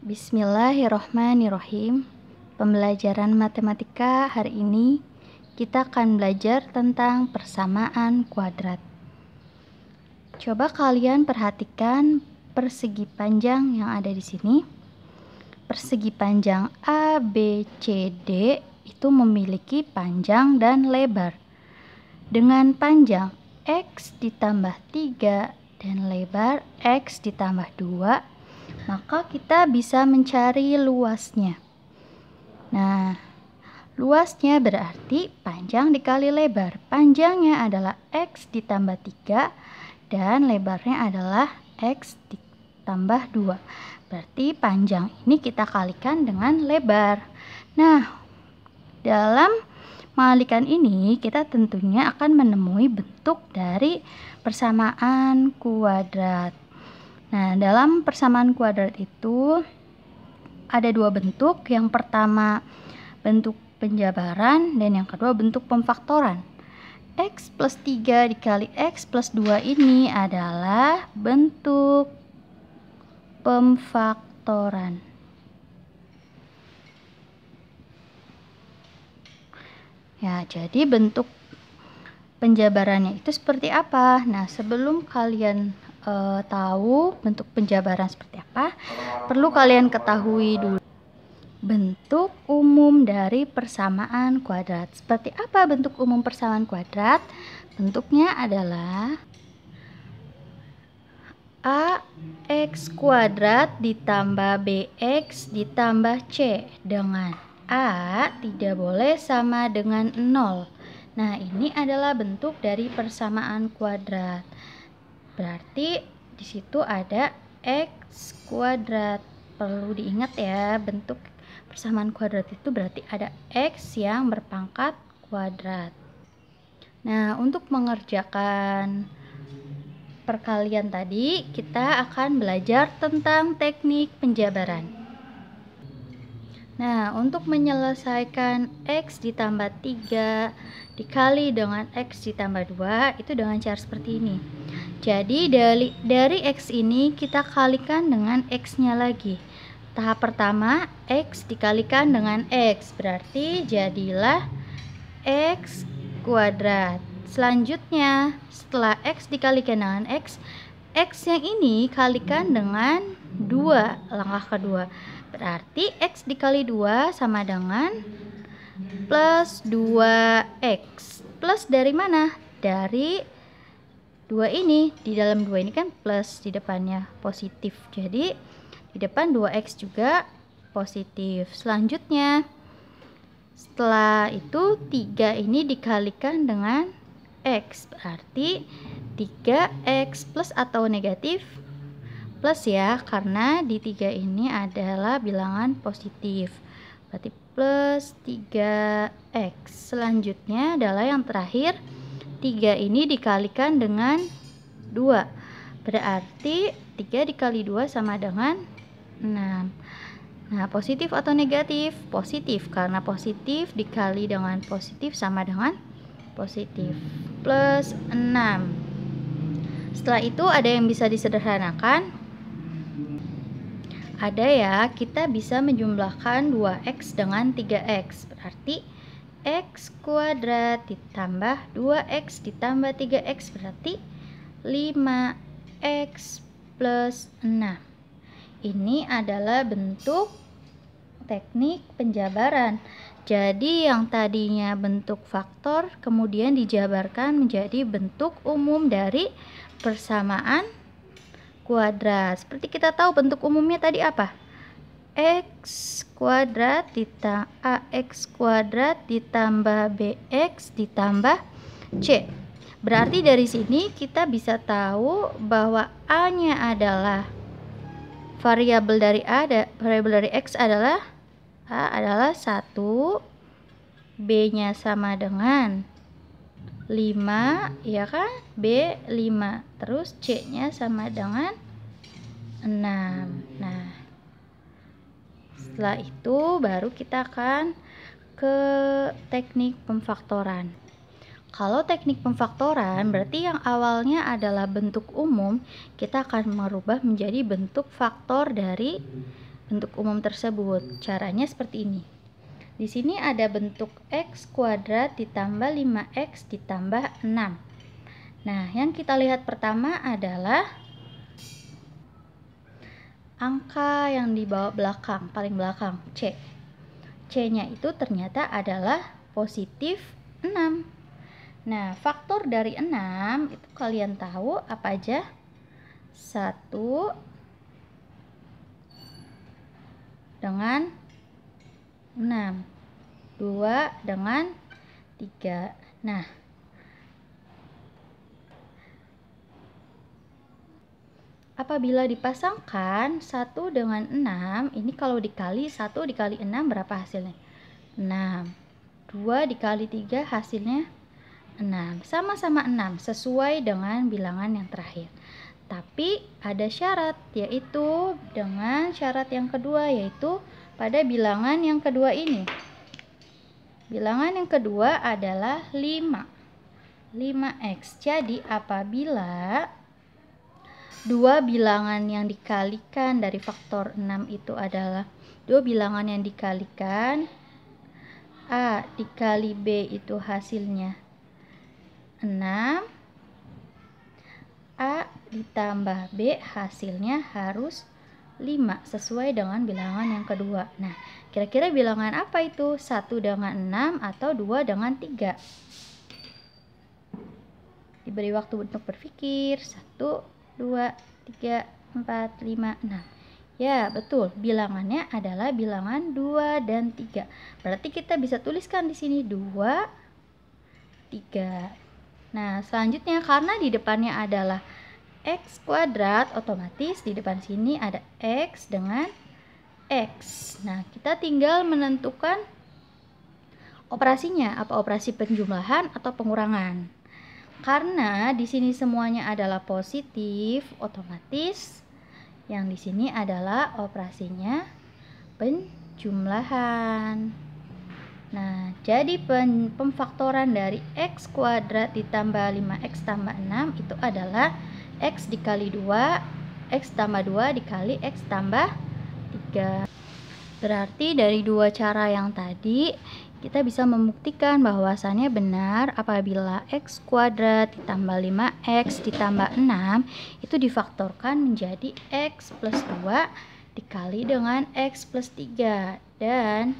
Bismillahirrohmanirrohim. Pembelajaran matematika hari ini kita akan belajar tentang persamaan kuadrat. Coba kalian perhatikan persegi panjang yang ada di sini. Persegi panjang ABCD itu memiliki panjang dan lebar. Dengan panjang X ditambah 3 dan lebar X ditambah 2, maka kita bisa mencari luasnya. Nah, luasnya berarti panjang dikali lebar. Panjangnya adalah X ditambah 3 dan lebarnya adalah X ditambah 2. Berarti panjang ini kita kalikan dengan lebar. Nah, dalam mengalikan ini kita tentunya akan menemui bentuk dari persamaan kuadrat. Nah, dalam persamaan kuadrat itu ada dua bentuk. Yang pertama bentuk penjabaran dan yang kedua bentuk pemfaktoran. X plus 3 dikali X plus 2 ini adalah bentuk pemfaktoran. Ya, jadi bentuk penjabarannya itu seperti apa? Nah, sebelum kalian tahu bentuk penjabaran seperti apa, perlu kalian ketahui dulu bentuk umum dari persamaan kuadrat. Seperti apa bentuk umum persamaan kuadrat? Bentuknya adalah AX kuadrat ditambah BX ditambah C, dengan A tidak boleh sama dengan 0. Nah, ini adalah bentuk dari persamaan kuadrat. Berarti di situ ada X kuadrat. Perlu diingat ya, bentuk persamaan kuadrat itu berarti ada X yang berpangkat kuadrat. Nah, untuk mengerjakan perkalian tadi, kita akan belajar tentang teknik penjabaran. Nah, untuk menyelesaikan X ditambah 3 dikali dengan X ditambah 2 itu dengan cara seperti ini. Jadi dari X ini kita kalikan dengan X-nya lagi. Tahap pertama X dikalikan dengan X, berarti jadilah X kuadrat. Selanjutnya setelah X dikalikan dengan X, X yang ini kalikan dengan 2, langkah kedua. Berarti X dikali 2 sama dengan plus 2X. Plus dari mana? Dari 2 ini. Di dalam 2 ini kan plus, di depannya positif. Jadi di depan 2X juga positif. Selanjutnya setelah itu 3 ini dikalikan dengan X. Berarti 3X plus atau negatif? Plus ya, karena di 3 ini adalah bilangan positif. Berarti plus 3X. Selanjutnya adalah yang terakhir, 3 ini dikalikan dengan 2. Berarti 3 dikali 2 sama dengan 6. Nah, positif atau negatif? Positif, karena positif dikali dengan positif sama dengan positif. Plus 6. Setelah itu ada yang bisa disederhanakan. Ada ya, kita bisa menjumlahkan 2X dengan 3X. Berarti X kuadrat ditambah 2X ditambah 3X berarti 5X plus 6. Ini adalah bentuk teknik penjabaran. Jadi yang tadinya bentuk faktor kemudian dijabarkan menjadi bentuk umum dari persamaan kuadrat. Seperti kita tahu bentuk umumnya tadi apa? X kuadrat ditambah AX kuadrat ditambah BX ditambah C. Berarti dari sini kita bisa tahu bahwa A-nya adalah variabel dari variabel dari X adalah A adalah 1, B-nya sama dengan 5, ya kan? B 5. Terus C-nya sama dengan 6. Nah, setelah itu baru kita akan ke teknik pemfaktoran. Kalau teknik pemfaktoran berarti yang awalnya adalah bentuk umum, kita akan merubah menjadi bentuk faktor dari bentuk umum tersebut. Caranya seperti ini. Di sini ada bentuk x kuadrat ditambah 5x ditambah 6. Nah, yang kita lihat pertama adalah angka yang di bawah belakang, paling belakang, C. C-nya itu ternyata adalah positif 6. Nah, faktor dari 6 itu kalian tahu apa aja? 1 dengan 6, 2 dengan 3. Nah, apabila dipasangkan 1 dengan 6, ini kalau dikali 1 dikali 6 berapa hasilnya? 6. 2 dikali 3 hasilnya 6. Sama-sama 6 sesuai dengan bilangan yang terakhir. Tapi ada syarat, yaitu dengan syarat yang kedua, yaitu pada bilangan yang kedua ini. Bilangan yang kedua adalah 5x. Jadi apabila dua bilangan yang dikalikan dari faktor 6 itu adalah dua bilangan yang dikalikan, A dikali B itu hasilnya 6, A ditambah B hasilnya harus 5 sesuai dengan bilangan yang kedua. Nah, kira-kira bilangan apa itu? 1 dengan 6 atau 2 dengan 3? Diberi waktu untuk berpikir. 1, 2, 3, 4, 5, 6. Ya, betul. Bilangannya adalah bilangan 2 dan 3. Berarti kita bisa tuliskan di sini 2, 3. Nah, selanjutnya karena di depannya adalah x kuadrat, otomatis di depan sini ada x dengan x. Nah, kita tinggal menentukan operasinya, apa operasi penjumlahan atau pengurangan. Karena di sini semuanya adalah positif, otomatis yang di sini adalah operasinya penjumlahan. Nah, jadi pemfaktoran dari x kuadrat ditambah 5x tambah 6 itu adalah x dikali 2, x tambah 2 dikali x tambah 3. Berarti dari dua cara yang tadi kita bisa membuktikan bahwasannya benar apabila x kuadrat ditambah 5x ditambah 6 itu difaktorkan menjadi x plus 2 dikali dengan x plus 3. Dan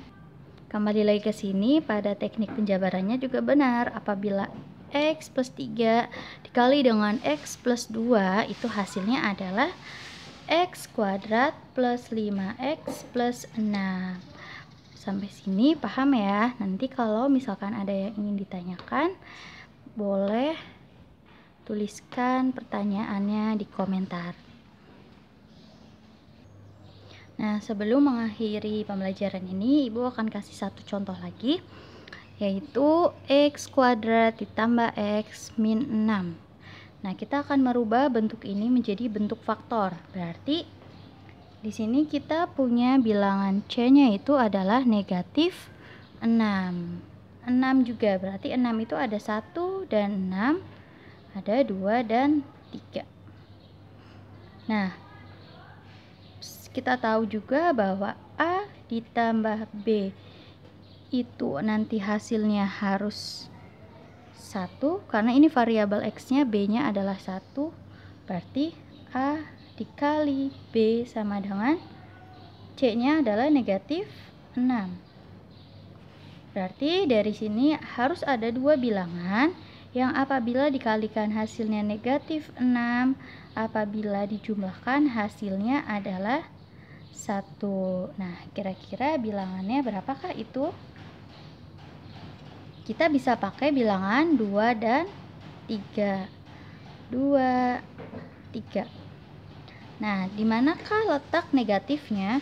kembali lagi ke sini, pada teknik penjabarannya juga benar apabila x plus 3 dikali dengan x plus 2 itu hasilnya adalah x kuadrat plus 5x plus 6. Sampai sini paham ya? Nanti kalau misalkan ada yang ingin ditanyakan, boleh tuliskan pertanyaannya di komentar. Nah, sebelum mengakhiri pembelajaran ini, Ibu akan kasih satu contoh lagi, yaitu x kuadrat ditambah x min 6. Nah, kita akan merubah bentuk ini menjadi bentuk faktor. Berarti di sini kita punya bilangan C-nya itu adalah negatif 6. 6 juga, berarti 6 itu ada 1 dan 6, ada 2 dan 3. Nah, kita tahu juga bahwa A ditambah B itu nanti hasilnya harus 1, karena ini variabel x-nya, B-nya adalah 1, berarti A dikali B sama dengan C-nya adalah negatif 6. Berarti dari sini harus ada dua bilangan yang apabila dikalikan hasilnya negatif 6, apabila dijumlahkan hasilnya adalah 1. Nah, kira-kira bilangannya berapakah itu? Kita bisa pakai bilangan 2 dan 3. 2, 3. Nah, di manakah letak negatifnya?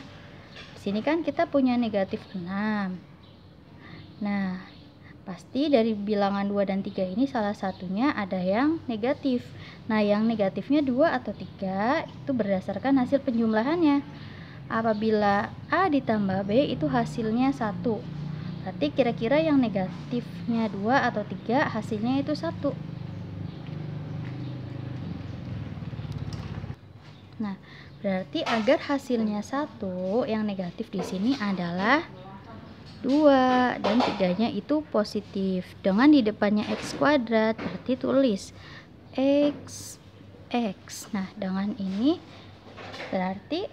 Di sini kan kita punya negatif 6. Nah, pasti dari bilangan 2 dan 3 ini salah satunya ada yang negatif. Nah, yang negatifnya 2 atau 3 itu berdasarkan hasil penjumlahannya. Apabila A ditambah B itu hasilnya 1. Berarti kira-kira yang negatifnya 2 atau 3 hasilnya itu 1. Nah, berarti agar hasilnya 1, yang negatif di sini adalah 2 dan 3-nya itu positif. Dengan di depannya x kuadrat, berarti tulis x. Nah, dengan ini berarti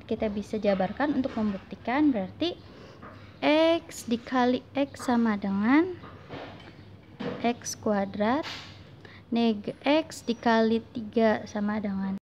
kita bisa jabarkan untuk membuktikan, berarti x dikali x sama dengan x kuadrat, x dikali 3 sama dengan